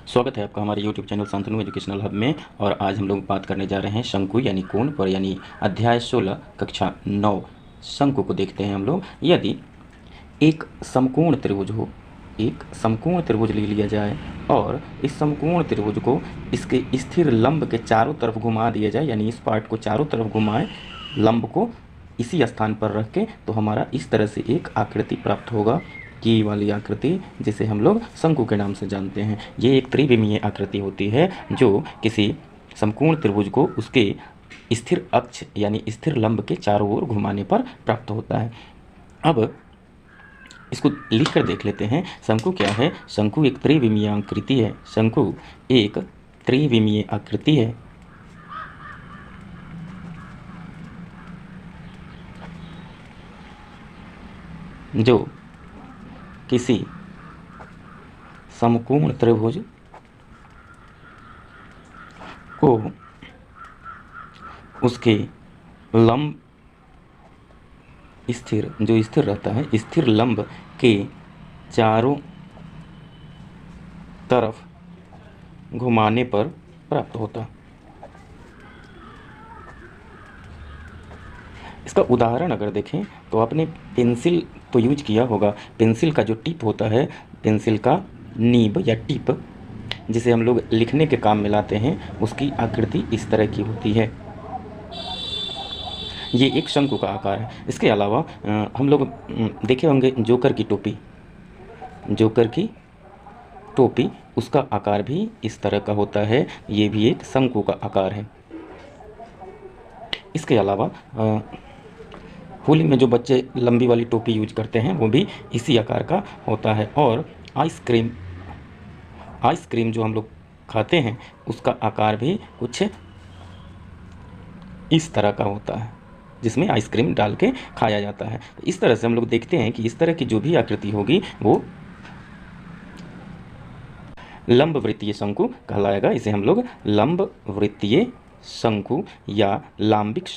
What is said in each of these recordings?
स्वागत है आपका हमारे YouTube channel Shantanu educational hub में। और आज हम लोग बात करने जा रहे हैं शंकु यानी कोण पर, यानी अध्याय 16 कक्षा 9 शंकु को देखते हैं हम लोग। यदि एक समकोण त्रिभुज हो, एक समकोण त्रिभुज ले लिया जाए और इस समकोण त्रिभुज को इसके स्थिर लंब के चारों तरफ घुमा दिया जाए, यानी इस पार्ट को चारों तरफ घुमाएं लंब को इसी स्थान पर रख के, तो हमारा इस तरह से एक आकृति प्राप्त होगा। ये वाली आकृति जिसे हम लोग शंकु के नाम से जानते हैं। ये एक त्रिविमीय आकृति होती है जो किसी समकोण त्रिभुज को उसके स्थिर अक्ष यानी स्थिर लंब के चारों ओर घुमाने पर प्राप्त होता है। अब इसको लिख कर देख लेते हैं। शंकु क्या है? शंकु एक त्रिविमीय आकृति है। शंकु एक त्रिविमीय आकृति है जो किसी समकोण त्रिभुज को उसके लंब स्थिर जो स्थिर रहता है, स्थिर लंब के चारों तरफ घुमाने पर प्राप्त होता। इसका उदाहरण अगर देखें तो आपने पेंसिल तो यूज किया होगा। पेंसिल का जो टिप होता है, पेंसिल का नीब या टिप जिसे हम लोग लिखने के काम में लाते हैं, उसकी आकृति इस तरह की होती है। ये एक शंकु का आकार है। इसके अलावा हम लोग देखे होंगे जोकर की टोपी, जोकर की टोपी उसका आकार भी इस तरह का होता है। ये भी एक शंकु का आकार है। इसके अलावा होली में जो बच्चे लंबी वाली टोपी यूज करते हैं वो भी इसी आकार का होता है। और आइसक्रीम जो हम लोग खाते हैं उसका आकार भी कुछ इस तरह का होता है, जिसमें आइसक्रीम डाल के खाया जाता है। तो इस तरह से हम लोग देखते हैं कि इस तरह की जो भी आकृति होगी वो लंब वृत्तीय शंकु कहलाएगा। इसे हम लोग लंब वृत्तीय शंकु या लांबिक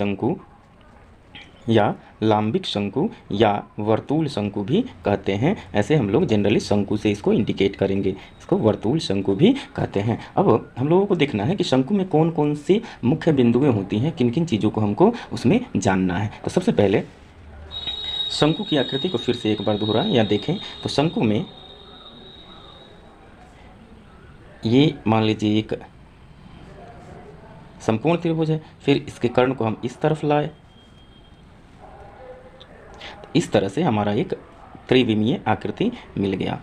शंकु या वर्तुल शंकु भी कहते हैं। ऐसे हम लोग जनरली शंकु से इसको इंडिकेट करेंगे, इसको वर्तुल शंकु भी कहते हैं। अब हम लोगों को देखना है कि शंकु में कौन कौन सी मुख्य बिंदुएं होती हैं, किन किन चीज़ों को हमको उसमें जानना है। तो सबसे पहले शंकु की आकृति को फिर से एक बार दोहराएं या देखें तो शंकु में ये मान लीजिए एक समकोण त्रिभुज है, फिर इसके कर्ण को हम इस तरफ लाए, इस तरह से हमारा एक त्रिविमीय आकृति मिल गया।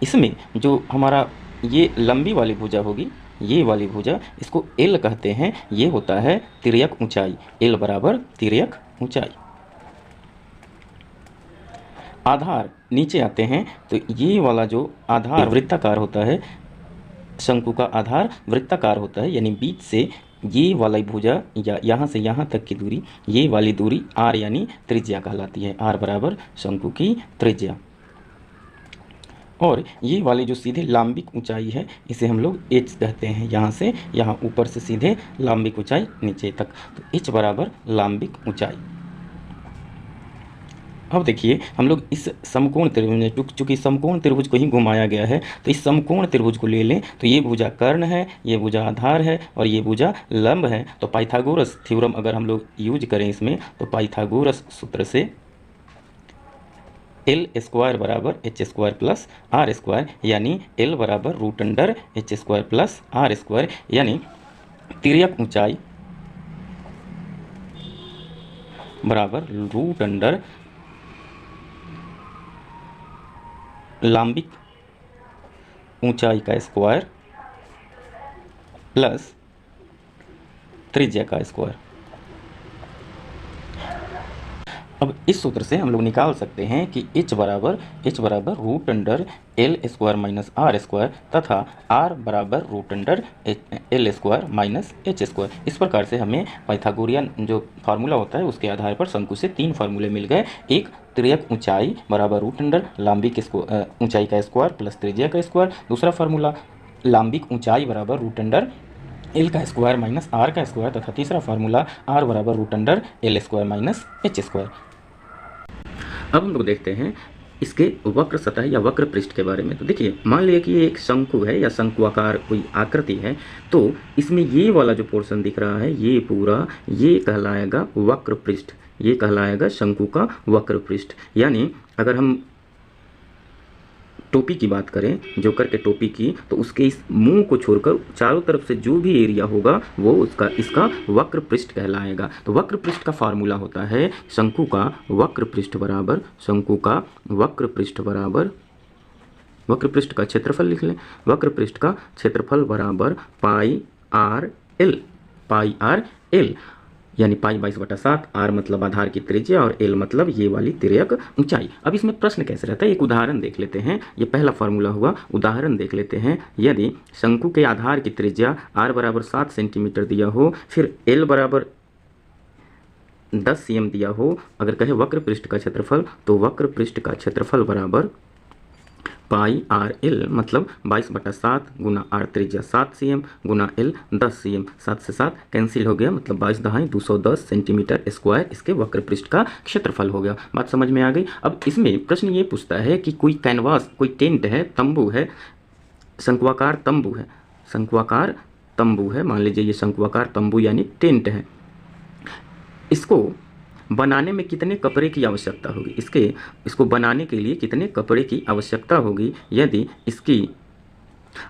इसमें जो हमारा ये लंबी वाली भुजा होगी, ये वाली भुजा, इसको एल कहते हैं। ये होता है तिर्यक ऊंचाई, एल बराबर तिर्यक ऊंचाई। आधार नीचे आते हैं तो ये वाला जो आधार वृत्ताकार होता है, शंकु का आधार वृत्ताकार होता है, यानी बीच से ये वाली भुजा या यहाँ से यहाँ तक की दूरी, ये वाली दूरी आर यानी त्रिज्या कहलाती है। आर बराबर शंकु की त्रिज्या। और ये वाली जो सीधे लांबिक ऊंचाई है इसे हम लोग एच कहते हैं। यहाँ से यहाँ ऊपर से सीधे लांबिक ऊंचाई नीचे तक, तो एच बराबर लांबिक ऊंचाई। अब देखिए हम लोग इस समकोण त्रिभुज में, चूँकि समकोण त्रिभुज को ही घुमाया गया है, तो इस समकोण त्रिभुज को ले लें तो ये भुजा कर्ण है, ये भुजा आधार है और ये भुजा लंब है। तो पाइथागोरस थ्योरम अगर हम लोग यूज करें इसमें, तो पाइथागोरस सूत्र से एल स्क्वायर बराबर H square plus R square, यानी एल बराबर root under H square plus R square, यानी तिर्यक ऊंचाई बराबर रूट अंडर लांबिक ऊंचाई का स्क्वायर प्लस त्रिज्या का स्क्वायर। अब इस सूत्र से हम लोग निकाल सकते हैं कि h बराबर root under L square minus R square तथा r बराबर root under L square minus H square. इस प्रकार से हमें पाइथागोरियन जो फार्मूला होता है उसके आधार पर शंकु से 3 फार्मूले मिल गए। एक तिर्यक ऊंचाई बराबर रूट अंडर लांबिक ऊंचाई का स्क्वायर प्लस त्रिज्या का स्क्वायर। दूसरा फार्मूला लांबिक ऊंचाई बराबर रूट अंडर एल का स्क्वायर माइनस आर का स्क्वायर, तथा तीसरा फार्मूला आर बराबर root under L square minus H square. अब हम लोग देखते हैं इसके वक्र सतह या वक्र पृष्ठ के बारे में। तो देखिए, मान लिया कि ये एक शंकु है या शंकुआकार कोई आकृति है, तो इसमें ये वाला जो पोर्शन दिख रहा है ये पूरा, ये कहलाएगा वक्र पृष्ठ, ये कहलाएगा शंकु का वक्र पृष्ठ। यानी अगर हम टोपी की बात करें, जोकर के टोपी की, तो उसके इस मुंह को छोड़कर चारों तरफ से जो भी एरिया होगा वो उसका इसका वक्र पृष्ठ कहलाएगा। तो वक्र पृष्ठ का फार्मूला होता है शंकु का वक्र पृष्ठ बराबर, शंकु का वक्र पृष्ठ बराबर, वक्र पृष्ठ का क्षेत्रफल लिख लें, वक्र पृष्ठ का क्षेत्रफल बराबर पाई आर एल, पाई आर एल, यानी पाई 22/7, आर मतलब आधार की त्रिज्या और एल मतलब ये वाली तिर्यक ऊंचाई। अब इसमें प्रश्न कैसे रहता है, एक उदाहरण देख लेते हैं। ये पहला फार्मूला हुआ, उदाहरण देख लेते हैं। यदि शंकु के आधार की त्रिज्या आर बराबर 7 सेंटीमीटर दिया हो, फिर एल बराबर 10 cm दिया हो, अगर कहे वक्र पृष्ठ का क्षेत्रफल, तो वक्र पृष्ठ का क्षेत्रफल बराबर पाई आर एल मतलब 22/7 गुना आर त्रिज्या 7 cm गुना एल 10 cm, 7 से 7 कैंसिल हो गया, मतलब 22×210 सेंटीमीटर स्क्वायर इसके वक्र पृष्ठ का क्षेत्रफल हो गया। बात समझ में आ गई। अब इसमें प्रश्न ये पूछता है कि कोई कैनवास, कोई टेंट है, तंबू है, शंक्वाकार तंबू है, शंक्वाकार तंबू है, मान लीजिए ये शंक्वाकार तंबू यानी टेंट है, इसको बनाने में कितने कपड़े की आवश्यकता होगी, इसको बनाने के लिए कितने कपड़े की आवश्यकता होगी यदि इसकी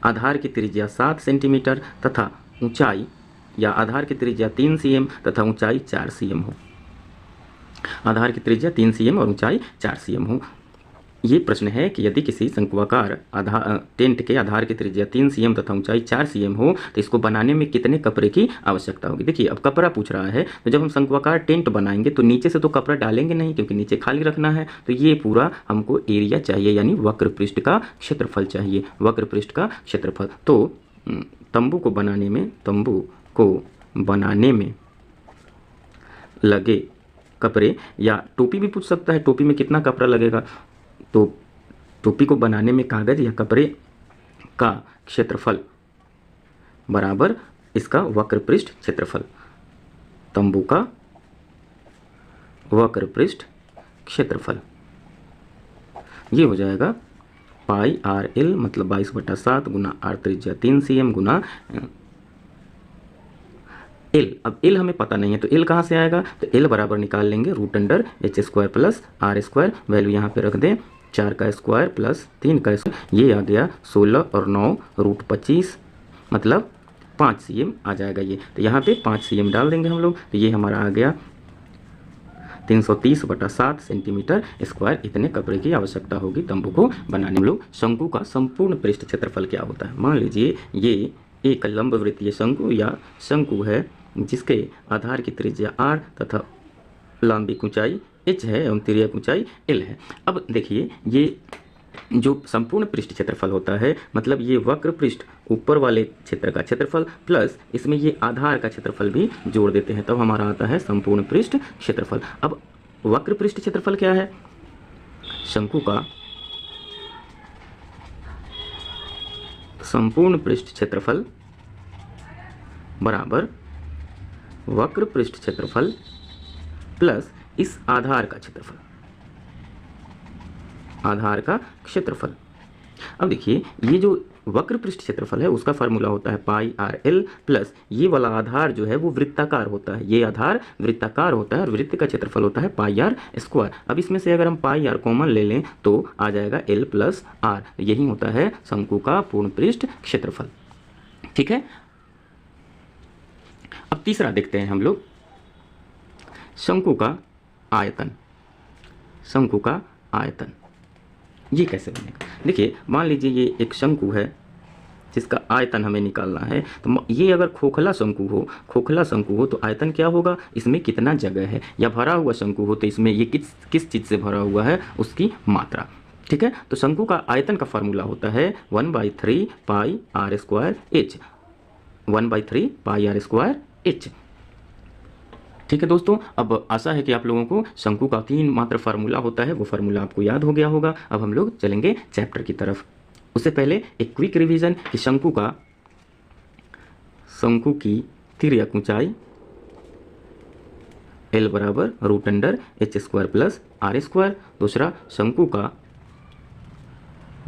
आधार की त्रिज्या 7 सेंटीमीटर तथा ऊंचाई, या आधार की त्रिज्या 3 cm तथा ऊंचाई 4 cm हो, आधार की त्रिज्या 3 cm और ऊंचाई 4 cm हो। ये प्रश्न है कि यदि किसी शंक्वाकार टेंट के आधार की त्रिज्या 3 cm तथा ऊंचाई 4 cm हो, तो इसको बनाने में कितने कपड़े की आवश्यकता होगी। देखिए, अब कपड़ा पूछ रहा है, तो जब हम शंक्वाकार टेंट बनाएंगे तो नीचे से तो कपड़ा डालेंगे नहीं, क्योंकि नीचे खाली रखना है। तो ये पूरा हमको एरिया चाहिए, यानी वक्र पृष्ठ का क्षेत्रफल चाहिए, वक्र पृष्ठ का क्षेत्रफल। तो तंबू को बनाने में लगे कपड़े, या टोपी भी पूछ सकता है, टोपी में कितना कपड़ा लगेगा, तो टोपी को बनाने में कागज या कपड़े का क्षेत्रफल बराबर इसका वक्र पृष्ठ क्षेत्रफल, तंबू का वक्र पृष्ठ क्षेत्रफल, ये हो जाएगा पाई आर एल मतलब 22/7 गुना आर त्रिज्या 3 cm गुना एल। अब एल हमें पता नहीं है, तो एल कहाँ से आएगा, तो एल बराबर निकाल लेंगे √h² प्लस r², वैल्यू यहाँ पे रख दें, 4 का स्क्वायर प्लस 3 का स्क्वायर, ये आ गया 16 और 9 √25 मतलब 5 cm आ जाएगा ये। तो यहाँ पे 5 cm डाल देंगे हम लोग, तो ये हमारा आ गया 330/7 सेंटीमीटर स्क्वायर। इतने कपड़े की आवश्यकता होगी तंबू को बनाने में। लोग शंकु का संपूर्ण पृष्ठ क्षेत्रफल क्या होता है। मान लीजिए ये एक लंब वृत्तीय शंकु या शंकु है जिसके आधार की त्रिज्या r तथा लंबी ऊंचाई h है एवं तिर्यक ऊंचाई l है। अब देखिए, ये जो संपूर्ण पृष्ठ क्षेत्रफल होता है, मतलब ये वक्र पृष्ठ ऊपर वाले क्षेत्र का क्षेत्रफल प्लस इसमें ये आधार का क्षेत्रफल भी जोड़ देते हैं, तब हमारा आता है संपूर्ण पृष्ठ क्षेत्रफल। अब वक्र पृष्ठ क्षेत्रफल क्या है, शंकु का संपूर्ण पृष्ठ क्षेत्रफल बराबर वक्र पृष्ठ क्षेत्रफल प्लस इस आधार का क्षेत्रफल, आधार का क्षेत्रफल। अब देखिए, ये जो वक्र पृष्ठ क्षेत्रफल है उसका फार्मूला होता है पाई आर एल प्लस ये वाला आधार जो है वो वृत्ताकार होता है, ये आधार वृत्ताकार होता है और वृत्त का क्षेत्रफल होता है पाई आर स्क्वायर। अब इसमें से अगर हम पाई आर कॉमन ले लें तो आ जाएगा एल प्लस आर, यही होता है शंकु का पूर्ण पृष्ठ क्षेत्रफल। ठीक है, अब तीसरा देखते हैं हम लोग, शंकु का आयतन। शंकु का आयतन ये कैसे बनेगा। देखिए, मान लीजिए ये एक शंकु है जिसका आयतन हमें निकालना है, तो ये अगर खोखला शंकु हो तो आयतन क्या होगा, इसमें कितना जगह है, या भरा हुआ शंकु हो तो इसमें ये किस चीज़ से भरा हुआ है उसकी मात्रा। ठीक है, तो शंकु का आयतन का फार्मूला होता है 1/3 pi R square H, 1/3 pi R square H. ठीक है दोस्तों, अब आशा है कि आप लोगों को शंकु का 3 मात्र फार्मूला होता है वो फार्मूला आपको याद हो गया होगा। अब हम लोग चलेंगे चैप्टर की तरफ। उससे पहले एक क्विक रिवीजन कि शंकु की तिर्यक ऊंचाई L बराबर √h² प्लस r²। दूसरा, शंकु का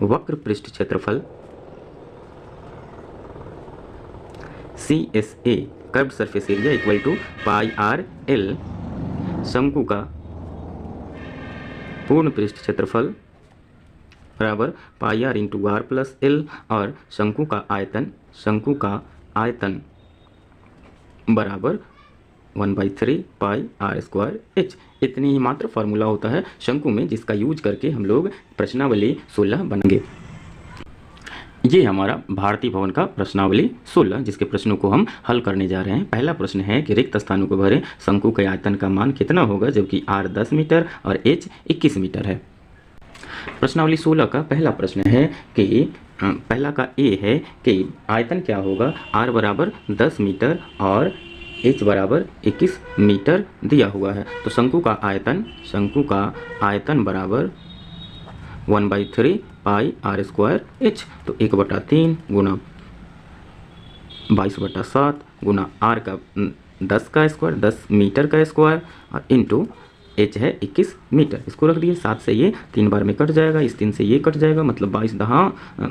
वक्र पृष्ठ क्षेत्रफल CSA curve surface area equal to pi R L, शंकु का पूर्ण पृष्ठ क्षेत्रफल बराबर pi R into R plus L, और शंकु का आयतन बराबर 1/3 पाई आर स्क्वायर एच। इतनी ही मात्र फार्मूला होता है शंकु में, जिसका यूज करके हम लोग प्रश्नावली 16 बनाएंगे। ये हमारा भारतीय भवन का प्रश्नावली 16, जिसके प्रश्नों को हम हल करने जा रहे हैं। पहला प्रश्न है कि रिक्त स्थानों को भरें, शंकु के आयतन का मान कितना होगा, जबकि आर 10 मीटर और एच 21 मीटर है। प्रश्नावली 16 का पहला प्रश्न है कि पहला का ए है कि आयतन क्या होगा, आर बराबर 10 मीटर और एच बराबर 21 मीटर दिया हुआ है। तो शंकु का आयतन बराबर 1/3 पाई आर स्क्वायर एच। तो 1/3 गुना 22/7 गुना आर का 10 का स्क्वायर, 10 मीटर का स्क्वायर, और इंटू एच है 21 मीटर। इसको रख दिए, 7 से ये 3 बार में कट जाएगा, इस 3 से ये कट जाएगा, मतलब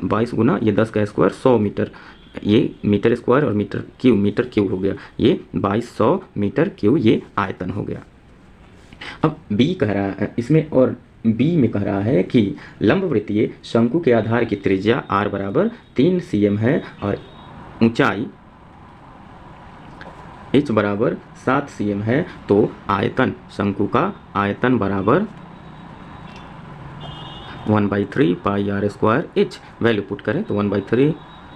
22 गुना ये 10 का स्क्वायर 100 मीटर, ये मीटर स्क्वायर और मीटर क्यूब हो गया, ये 2200 मीटर क्यूब ये आयतन हो गया। अब बी कह रहा है इसमें, और बी में कह रहा है कि लंबवृत्तीय शंकु के आधार की त्रिज्या r बराबर 3 cm है और ऊंचाई h बराबर 7 cm है। तो आयतन, शंकु का आयतन बराबर 1/3 pi R square H. Value put करें तो 1/3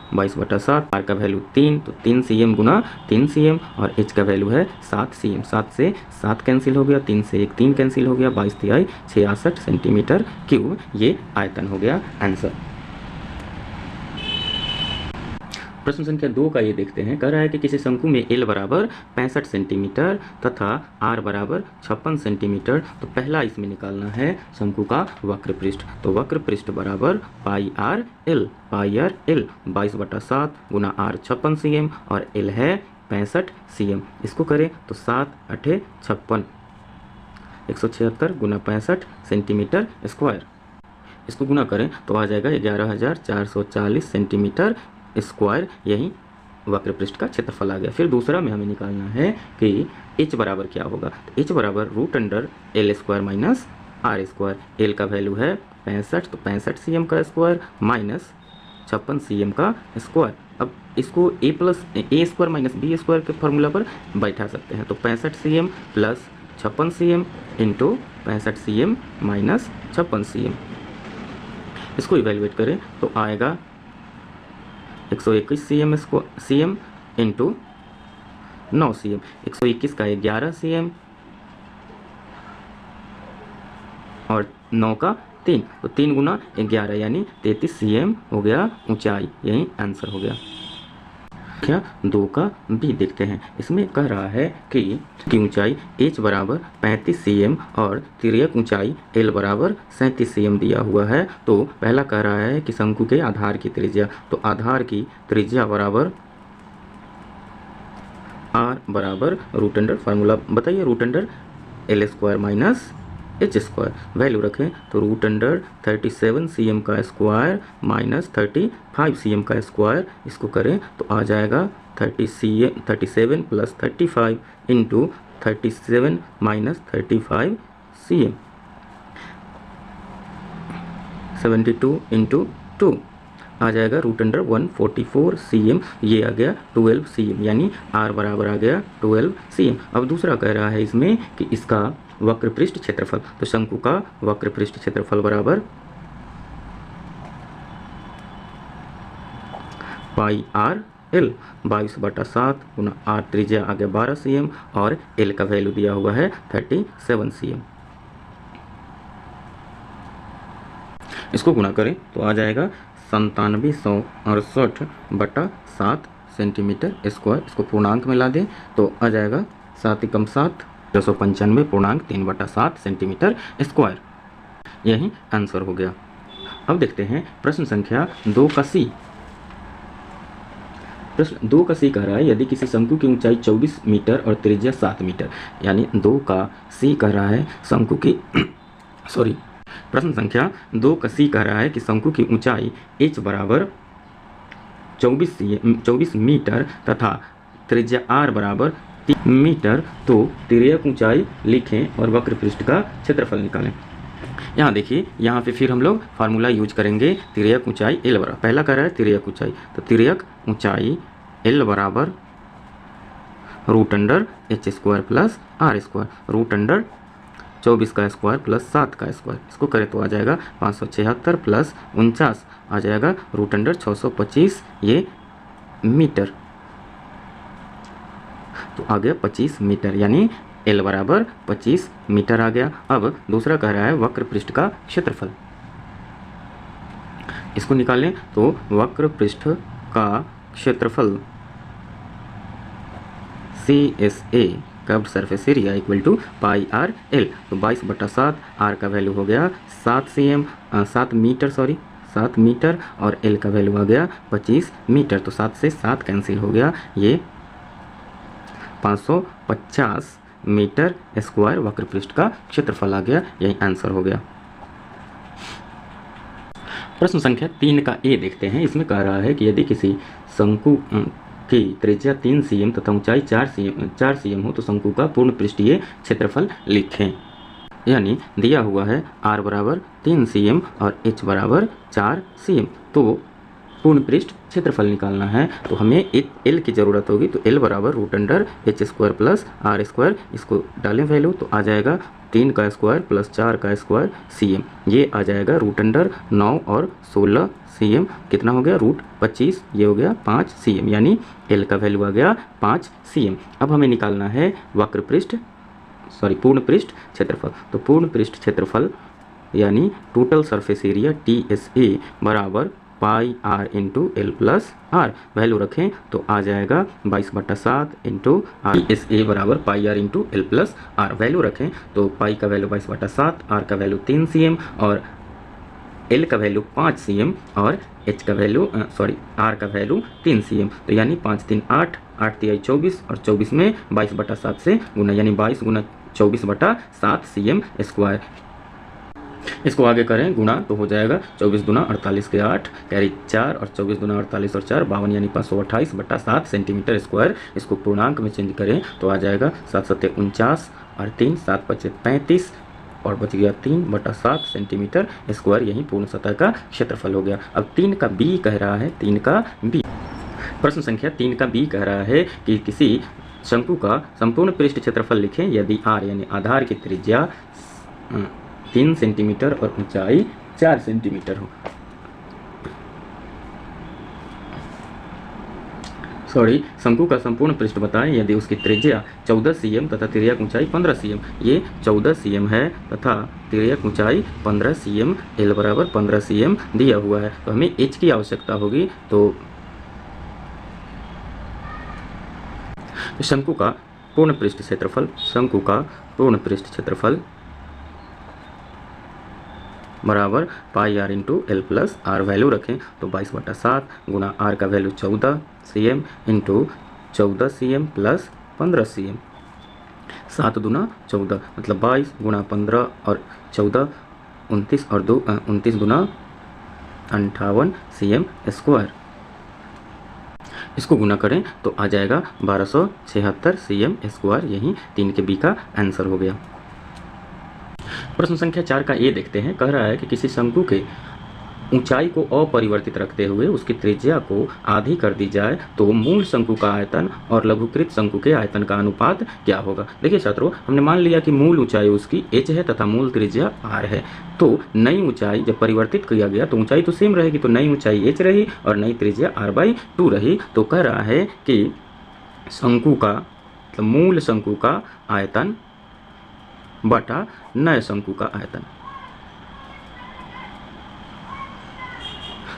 22/7, आर का वैल्यू 3, तो 3 cm गुना 3 cm, और एच का वैल्यू है 7 cm। 7 से 7 कैंसिल हो गया, 3 से 1 3 कैंसिल हो गया, 22 तिहाई 66 सेंटीमीटर क्यूब ये आयतन हो गया आंसर। प्रश्न संख्या 2 का ये देखते हैं, कह रहा है कि किसी शंकु में एल बराबर 65 सेंटीमीटर तथा आर बराबर 56 सेंटीमीटर। तो पहला इसमें निकालना है शंकु का वक्र पृष्ठ। तो वक्र पृष्ठ बराबर पाई आर एल 22/7 गुना आर 56 cm और एल है 65 cm। इसको करें तो 7 8 56, 176 गुना 65 सेंटीमीटर स्क्वायर। इसको गुना करें तो आ जाएगा 11,440 सेंटीमीटर स्क्वायर। यही वक्र पृष्ठ का क्षेत्रफल आ गया। फिर दूसरा में हमें निकालना है कि h बराबर क्या होगा। तो h बराबर √L² minus R square. L का वैल्यू है 65, तो 65 cm का स्क्वायर माइनस 56 cm का स्क्वायर। अब इसको a² माइनस b² के फॉर्मूला पर बैठा सकते हैं। तो 65 cm plus 56 cm into 65 cm minus 56 cm। इसको इवेल्युएट करें तो आएगा 121 cm इंटू 9 cm। 121 का 11 cm और 9 का 3, तो 3 गुना 11 यानी 33 cm हो गया ऊंचाई। यही आंसर हो गया। क्या 2 का बी देखते हैं। इसमें कह रहा है कि ऊंचाई h बराबर 35 cm और तिर्यक ऊंचाई l बराबर 37 cm दिया हुआ है। तो पहला कह रहा है कि शंकु के आधार की त्रिज्या, तो आधार की त्रिज्या बराबर r बराबर √, फार्मूला बताइए, √L² माइनस h²। वैल्यू रखें तो √37 cm का स्क्वायर माइनस 35 cm का स्क्वायर। इसको करें तो आ जाएगा 37 plus 35 into 37 minus 35 cm, 72 into 2 आ जाएगा √144 cm। ये आ गया 12 cm, यानी r बराबर आ गया 12 cm। अब दूसरा कह रहा है इसमें कि इसका वक्र पृष्ठ क्षेत्रफल, तो शंकु का वक्र पृष्ठ क्षेत्रफल बराबर पाई आर एल 22/7 गुना आर त्रिज्या आ गया 12 cm और एल का वैल्यू दिया हुआ है 37 cm। इसको गुणा करें तो आ जाएगा 9768/7 सेंटीमीटर स्क्वायर। इसको पूर्णांक में ला दें तो आ जाएगा 7 × 7 295.3/7 सेंटीमीटर स्क्वायर। यही आंसर हो गया। अब देखते हैं प्रश्न संख्या 2 का सी। प्रश्न 2 का सी कह रहा है यदि किसी शंकु की ऊंचाई 24 मीटर और त्रिज्या 7 मीटर, यानी 2 का सी कह रहा है शंकु की प्रश्न संख्या 2 का सी कह रहा है कि शंकु की ऊंचाई h बराबर 24 मीटर तथा त्रिज्या r बराबर 3 मीटर, तो तिर्यक ऊंचाई लिखें और वक्र पृष्ठ का क्षेत्रफल निकालें। यहाँ देखिए, यहाँ पे फिर हम लोग फार्मूला यूज करेंगे। तिर्यक ऊंचाई l बराबर, पहला कह रहा है तिर्यक ऊंचाई, तो तिर्यक ऊंचाई l बराबर √h² प्लस r², √ 24 का स्क्वायर प्लस 7 का स्क्वायर, इसको करें तो आ जाएगा 576 प्लस 49 आ जाएगा √625 ये मीटर, तो आ गया 25 मीटर, यानी L बराबर 25 मीटर आ गया। अब दूसरा कह रहा है वक्र पृष्ठ का क्षेत्रफल, इसको निकालें तो वक्र पृष्ठ का क्षेत्रफल CSA curved surface area equal to πr/l, तो 22/7, r का वैल्यू हो गया 7 मीटर और l का वैल्यू आ गया 25 मीटर, तो 7 से 7 कैंसिल हो गया, ये 550 मीटर स्क्वायर वक्र पृष्ठ का क्षेत्रफल आ गया, यही आंसर हो गया। प्रश्न संख्या 3 का ए देखते हैं। इसमें कह रहा है कि यदि किसी शंकु की त्रिज्या 3 cm तथा ऊंचाई 4 cm हो तो शंकु का पूर्ण पृष्ठीय क्षेत्रफल लिखें। यानी दिया हुआ है r बराबर 3 cm और h बराबर 4 cm, तो पूर्ण पृष्ठ क्षेत्रफल निकालना है, तो हमें एक l की ज़रूरत होगी, तो l बराबर √h² प्लस r², इसको डालें वैल्यू तो आ जाएगा 3 का स्क्वायर प्लस 4 का स्क्वायर cm, ये आ जाएगा √9 और 16 cm, कितना हो गया √25, ये हो गया 5 cm, यानी l का वैल्यू आ गया 5 cm। अब हमें निकालना है पूर्ण पृष्ठ क्षेत्रफल, तो पूर्ण पृष्ठ क्षेत्रफल यानी टोटल सरफेस एरिया TSA बराबर πr into l plus r, value रखें तो आ जाएगा 22/7 इंटू r, TSA बराबर πr into l plus r, value रखें तो पाई का वैल्यू 22/7, r का वैल्यू 3 cm और l का वैल्यू 5 cm और h का वैल्यू r का वैल्यू 3 cm, तो यानी 5 3 8, 8 3 24 और 24 में 22/7 से गुना, यानी 22 × 24/7 cm स्क्वायर। इसको आगे करें गुणा तो हो जाएगा 24 दूना 48 के 8 कैरी 4 और 24 दूना 48 और 4 52, यानी 528/7 सेंटीमीटर स्क्वायर। इसको पूर्णांक में चेंज करें तो आ जाएगा 7 7 49 और 3 7 5 35 और बच गया 3/7 सेंटीमीटर स्क्वायर, यही पूर्ण सतह का क्षेत्रफल हो गया। अब 3 का बी कह रहा है, 3 का बी, प्रश्न संख्या 3 का बी कह रहा है कि किसी शंकु का संपूर्ण पृष्ठ क्षेत्रफल लिखें यदि r यानी आधार की त्रिज्या 3 सेंटीमीटर और ऊंचाई 4 सेंटीमीटर हो। शंकु का संपूर्ण पृष्ठ बताएं यदि उसकी त्रिज्या 14 cm तथा तिर्यक ऊंचाई 15 cm, ये 14 cm है तथा तिर्यक ऊंचाई 15 cm, l बराबर 15 cm दिया हुआ है, तो हमें h की आवश्यकता होगी। तो शंकु का पूर्ण पृष्ठ क्षेत्रफल बराबर πr into l plus r, value रखें तो 22/7 गुना r का value 14 cm into 14 cm plus 15 cm, 7 दूना 14 मतलब 22 गुना 15 और 14 29 और 2 29 गुना 58 cm स्क्वायर। इसको गुना करें तो आ जाएगा 1276 cm स्क्वायर, यही 3 के बी का आंसर हो गया। प्रश्न संख्या 4 का ए देखते हैं। कह रहा है कि किसी शंकु के ऊंचाई को अपरिवर्तित रखते हुए उसकी त्रिज्या को आधी कर दी जाए तो मूल शंकु का आयतन और लघुकृत शंकु के आयतन का अनुपात क्या होगा। देखिए छात्रों, हमने मान लिया कि मूल ऊंचाई उसकी h है तथा मूल त्रिज्या r है, तो नई ऊंचाई जब परिवर्तित किया गया तो ऊंचाई तो सेम रहेगी, तो नई ऊंचाई h रही और नई त्रिज्या r/2 रही। तो कह रहा है कि शंकु का मतलब मूल शंकु का आयतन बटा नए शंकु का आयतन,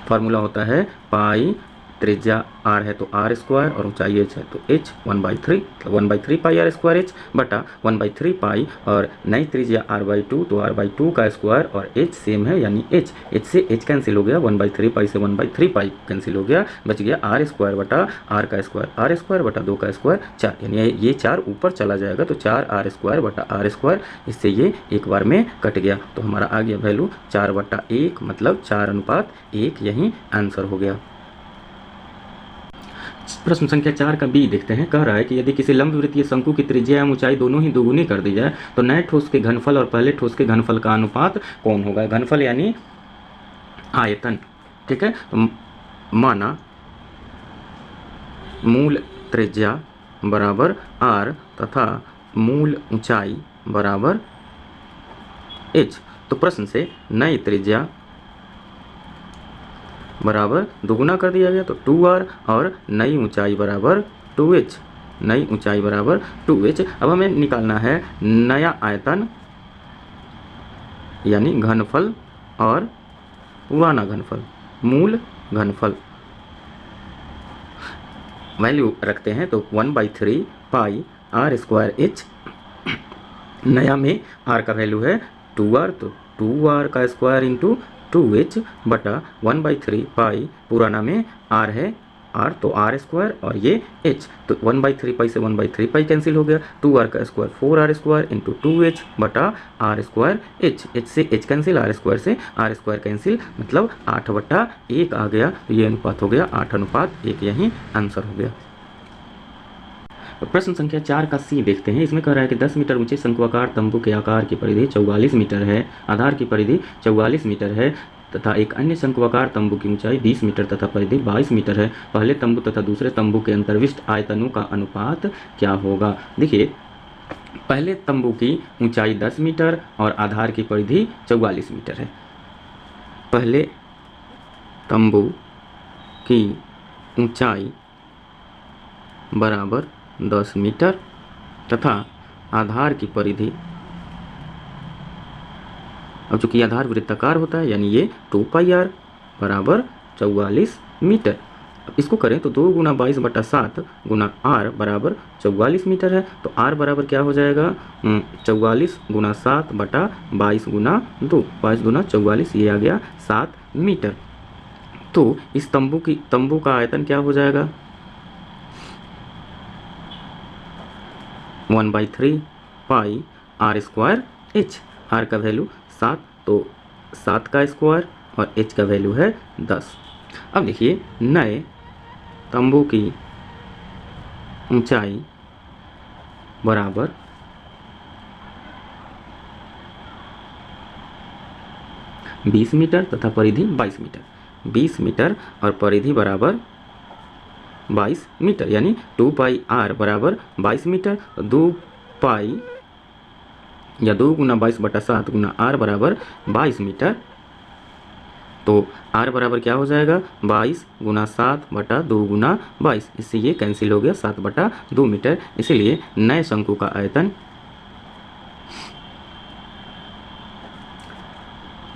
फार्मूला होता है पाई त्रिज्या r है तो r स्क्वायर और ऊंचाई h है तो h 1/3 मतलब 1/3 पाई r स्क्वायर h बटा 1/3 पाई और नई त्रिज्या r/2 तो r/2 का स्क्वायर और h सेम है यानी h से h कैंसिल हो गया 1/3 पाई से 1/3 पाई कैंसिल हो गया, बच गया r स्क्वायर बटा r का स्क्वायर, r स्क्वायर बटा 2 का स्क्वायर 4 यानी ये 4 ऊपर चला जाएगा तो 4r स्क्वायर बटा r स्क्वायर, इससे ये एक बार में कट गया तो हमारा आ गया वैल्यू 4/1 मतलब 4:1 यही आंसर हो गया। प्रश्न संख्या 4 का बी देखते हैं। कह रहा है कि यदि किसी लंबवृत्तीय शंकु की त्रिज्या एवं ऊंचाई दोनों ही दोगुनी कर दी जाए तो नए ठोस के घनफल और पहले ठोस के घनफल का अनुपात कौन होगा। घनफल यानी आयतन, ठीक है। तो माना मूल त्रिज्या बराबर r तथा मूल ऊंचाई बराबर h, तो प्रश्न से नई त्रिज्या बराबर दोगुना कर दिया गया तो 2r और नई ऊंचाई बराबर 2h, नई ऊंचाई बराबर 2h। अब हमें निकालना है नया आयतन यानी घनफल और पुराना घनफल, मूल घनफल। वैल्यू रखते हैं तो 1/3 पाई r स्क्वायर h, नया में r का वैल्यू है 2r तो 2r का स्क्वायर इंटू 2h बटा 1/3 पाई, पुराना में r है r तो r स्क्वायर और ये h तो 1/3 पाई से 1/3 पाई कैंसिल हो गया, 2r का square 4r square into 2h बटा r स्क्वायर h से h कैंसिल, r स्क्वायर से r स्क्वायर कैंसिल मतलब 8/1 आ गया। तो ये अनुपात हो गया 8:1, यही आंसर हो गया। प्रश्न संख्या 4 का सी देखते हैं। इसमें कह रहा है कि 10 मीटर ऊंचे शंकुआकार तंबू के आकार की परिधि 44 मीटर है, आधार की परिधि 44 मीटर है तथा एक अन्य शंकुआकार तंबू की ऊंचाई 20 मीटर तथा परिधि 22 मीटर है। पहले तंबू तथा दूसरे तंबू के अंतर्विष्ट आयतनों का अनुपात क्या होगा। देखिए, पहले तंबू की ऊंचाई 10 मीटर और आधार की परिधि 44 मीटर है। पहले तंबू की ऊंचाई बराबर 10 मीटर तथा आधार की परिधि, अब चूंकि आधार वृत्ताकार होता है यानी ये 2πr बराबर 44 मीटर। अब इसको करें तो 2 × 22/7 × r बराबर 44 मीटर है तो r बराबर क्या हो जाएगा 44 × 7 बटा 22 × 2, 22 × 44 ये आ गया 7 मीटर। तो इस तंबू का आयतन क्या हो जाएगा 1/3 पाई r स्क्वायर h, r का वैल्यू 7 तो 7 का स्क्वायर और h का वैल्यू है 10। अब देखिए, नए तंबू की ऊंचाई बराबर 20 मीटर तथा परिधि 22 मीटर, 20 मीटर और परिधि बराबर 22 मीटर यानी 2πr बराबर 22 मीटर, 2 पाई या 2 × 22/7 × r बराबर 22 मीटर। तो r बराबर क्या हो जाएगा 22 × 7 बटा 2 × 22, इससे ये कैंसिल हो गया 7/2 मीटर। इसीलिए नए शंकु का आयतन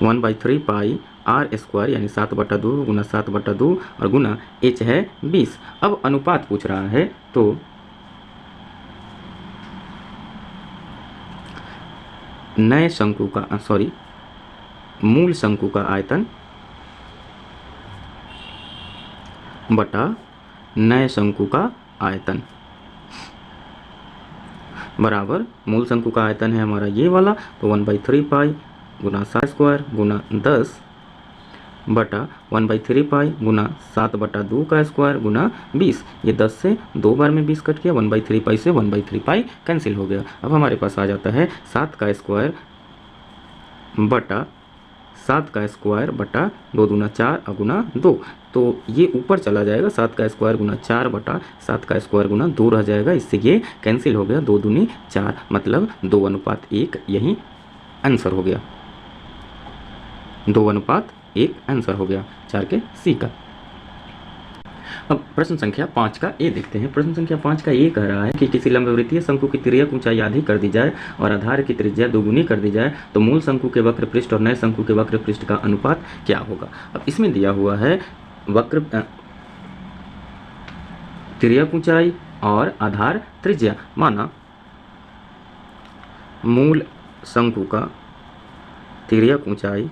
1/3 पाई r स्क्वायर यानी 7/2 × 7/2 और गुना h है 20। अब अनुपात पूछ रहा है तो नए शंकु का मूल शंकु का आयतन बटा नए शंकु का आयतन बराबर, मूल शंकु का आयतन है हमारा ये वाला तो 1/3 पाई गुना 7 स्क्वायर गुना 10 बटा 1/3 पाई गुना 7/2 का स्क्वायर गुना 20, ये 10 से 2 बार में 20 कट गया, 1/3 पाई से 1/3 पाई कैंसिल हो गया। अब हमारे पास आ जाता है 7 का स्क्वायर बटा 7 का स्क्वायर बटा 2 दूना 4 और गुना 2, तो ये ऊपर चला जाएगा 7 का स्क्वायर गुना 4 बटा 7 का स्क्वायर गुना 2 रह जाएगा, इससे ये कैंसिल हो गया, 2 दूनी 4 मतलब 2:1, यही आंसर हो गया। 2:1 आंसर हो गया 4 के सी का। अब प्रश्न संख्या 5 का ए देखते हैं। प्रश्न संख्या 5 का ए कह रहा है कि किसी लंबवृत्तीय शंकु की तिर्यक ऊंचाई आधी कर दी जाए और आधार की त्रिज्या दोगुनी कर दी जाए तो मूल शंकु के वक्र पृष्ठ और नए शंकु के वक्र पृष्ठ का अनुपात क्या होगा। अब इसमें दिया हुआ है वक्र तिर्यक ऊंचाई और आधार त्रिज्या। माना मूल शंकु का तिर्यक ऊंचाई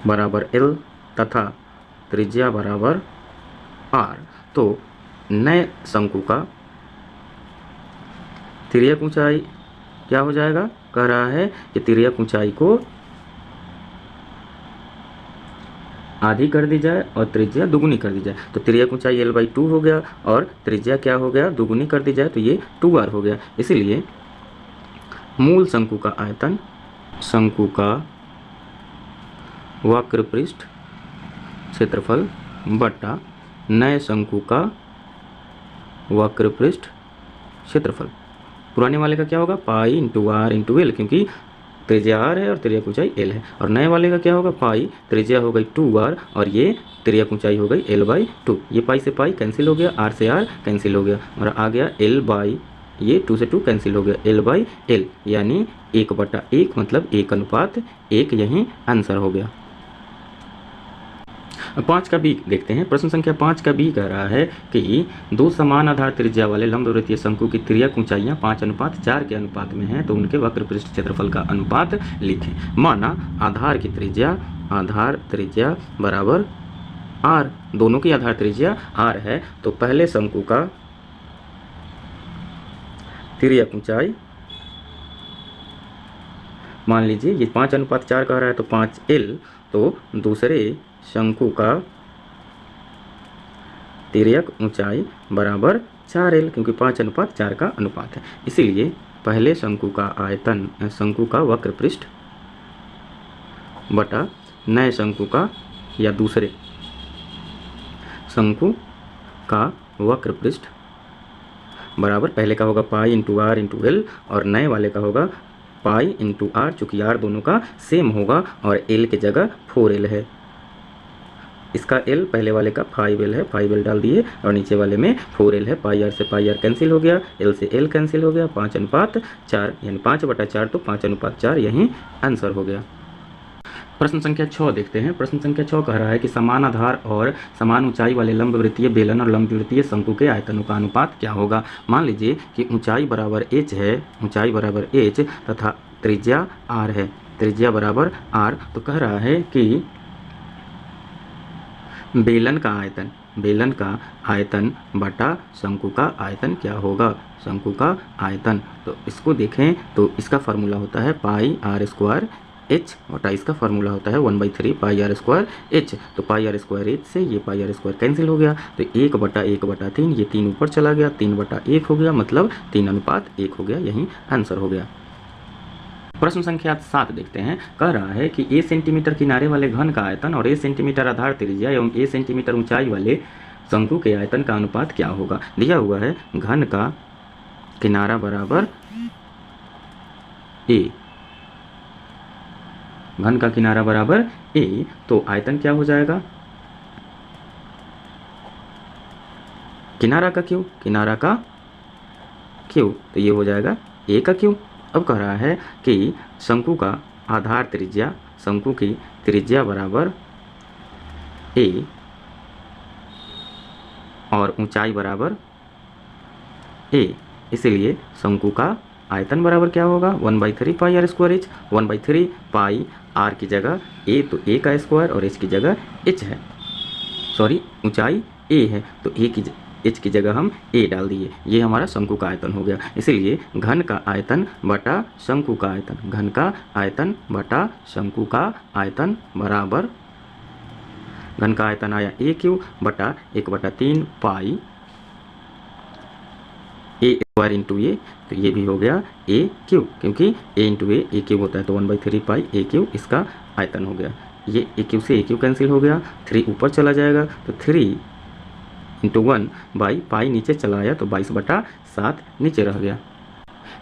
बराबर L तथा त्रिज्या बराबर R, तो नए शंकु का तिर्यक ऊंचाई क्या हो जाएगा? कह रहा है कि तिर्यक ऊंचाई को आधी कर दी जाए और त्रिज्या दुगुनी कर दी जाए, तो तिर्यक ऊंचाई L/2 हो गया और त्रिज्या क्या हो गया? दुगुनी कर दी जाए तो ये 2R हो गया। इसीलिए मूल शंकु का आयतन, शंकु का वक्र पृष्ठ क्षेत्रफल बटा नए शंकु का वक्र पृष्ठ क्षेत्रफल, पुराने वाले का क्या होगा? Pi into R into L, क्योंकि त्रिज्या आर है और तिर्यक ऊंचाई एल है, और नए वाले का क्या होगा? पाई, त्रिज्या हो गई 2R और ये तिर्यक ऊंचाई हो गई L/2। ये पाई से पाई कैंसिल हो गया, आर से आर कैंसिल हो गया और आ गया L/, ये 2 से 2 कैंसिल हो गया, L/L, यानी 1/1 मतलब 1:1, यही आंसर हो गया। अब 5 का बी देखते हैं। प्रश्न संख्या 5 का बी कह रहा है कि दो समान आधार त्रिज्या वाले लंबवृत्तीय शंकु की तिर्यक ऊंचाइयां 5:4 के अनुपात में हैं, तो उनके वक्र पृष्ठ क्षेत्रफल का अनुपात लिखें। माना आधार त्रिज्या बराबर R, दोनों की आधार त्रिज्या R है, तो पहले शंकु का तिर्यक ऊंचाई मान लीजिए ये 5:4 कह रहा है तो 5L, तो दूसरे शंकु का तिर्यक ऊंचाई बराबर 4L, क्योंकि 5:4 का अनुपात है। इसीलिए पहले शंकु का आयतन, शंकु का वक्र पृष्ठ बटा नए शंकु का या दूसरे शंकु का वक्र पृष्ठ बराबर पहले का होगा pi into R into L और नए वाले का होगा पाई इंटू आर, चूँकि आर दोनों का सेम होगा और एल की जगह 4L है। इसका L पहले वाले का 5L है, 5L डाल दिए और नीचे वाले में 4L है। पाई आर से पाई आर कैंसिल हो गया, L से L कैंसिल हो गया, 5:4 यानी 5/4 तो 5:4 यही आंसर हो गया। प्रश्न संख्या 6 देखते हैं। प्रश्न संख्या 6 कह रहा है कि समान आधार और समान ऊंचाई वाले लंबवृत्तीय बेलन और लंबवृत्तीय शंकु के आयतनों का अनुपात क्या होगा। मान लीजिए कि ऊंचाई बराबर h है, ऊंचाई बराबर h तथा त्रिज्या r है, त्रिज्या बराबर r, तो कह रहा है कि बेलन का आयतन बटा शंकु का आयतन क्या होगा, शंकु का आयतन। तो इसको देखें तो इसका फार्मूला होता है पाई आर स्क्वायर h बटा इसका फार्मूला होता है 1/3 पाई आर स्क्वायर h। तो पाई आर स्क्वायर h से ये पाई आर स्क्वायर कैंसिल हो गया, तो 1/1/3, ये 3 ऊपर चला गया, 3/1 हो गया, मतलब 3:1 हो गया, यही आंसर हो गया। प्रश्न संख्या 7 देखते हैं। कह रहा है कि a सेंटीमीटर किनारे वाले घन का आयतन और a सेंटीमीटर आधार त्रिज्या एवं a सेंटीमीटर ऊंचाई वाले शंकु के आयतन का अनुपात क्या होगा। दिया हुआ है घन का किनारा बराबर a, घन का किनारा बराबर a, तो आयतन क्या हो जाएगा? किनारा का क्यू, तो ये हो जाएगा a का क्यू। अब कह रहा है कि शंकु का आधार त्रिज्या, शंकु की त्रिज्या बराबर a और ऊंचाई बराबर a, इसलिए शंकु का आयतन बराबर क्या होगा? 1/3 pi R square h, 1/3 pi R की जगह a, तो a का स्क्वायर और h की जगह h है, सॉरी ऊंचाई a है, तो h की जगह हम a डाल दिए, ये हमारा शंकु का आयतन हो गया। इसलिए घन का आयतन बटा शंकु का आयतन, घन का आयतन बटा शंकु का आयतन बराबर, घन का आयतन आया a³ बटा 1/3 पाई a स्क्वायर इंटू a, तो ये भी हो गया a³, क्योंकि a इंटू a³ होता है, तो 1/3 पाई a³ इसका आयतन हो गया। ये a³ से a³ कैंसिल हो गया, 3 ऊपर चला जाएगा, तो 3 इंटू 1 बाई पाई नीचे चला आया, तो 22/7 नीचे रह गया।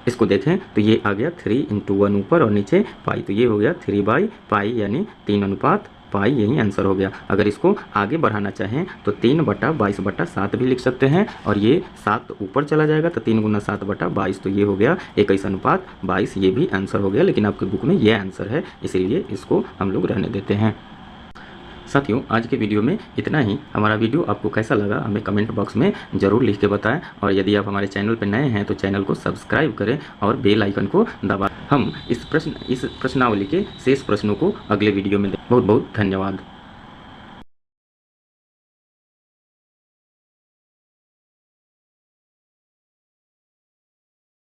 इसको देखें तो ये आ गया 3 इंटू 1 ऊपर और नीचे पाई, तो ये हो गया 3/पाई यानी 3:पाई, यही आंसर हो गया। अगर इसको आगे बढ़ाना चाहें तो 3/22/7 भी लिख सकते हैं, और ये 7 तो ऊपर चला जाएगा, तो 3 × 7/22, तो ये हो गया 21:22, ये भी आंसर हो गया। लेकिन आपके बुक में ये आंसर है, इसीलिए इसको हम लोग रहने देते हैं। साथियों, आज के वीडियो में इतना ही। हमारा वीडियो आपको कैसा लगा हमें कमेंट बॉक्स में ज़रूर लिख के बताएं, और यदि आप हमारे चैनल पर नए हैं तो चैनल को सब्सक्राइब करें और बेल आइकन को दबाएं। हम इस प्रश्नावली के शेष प्रश्नों को अगले वीडियो में दें। बहुत बहुत धन्यवाद।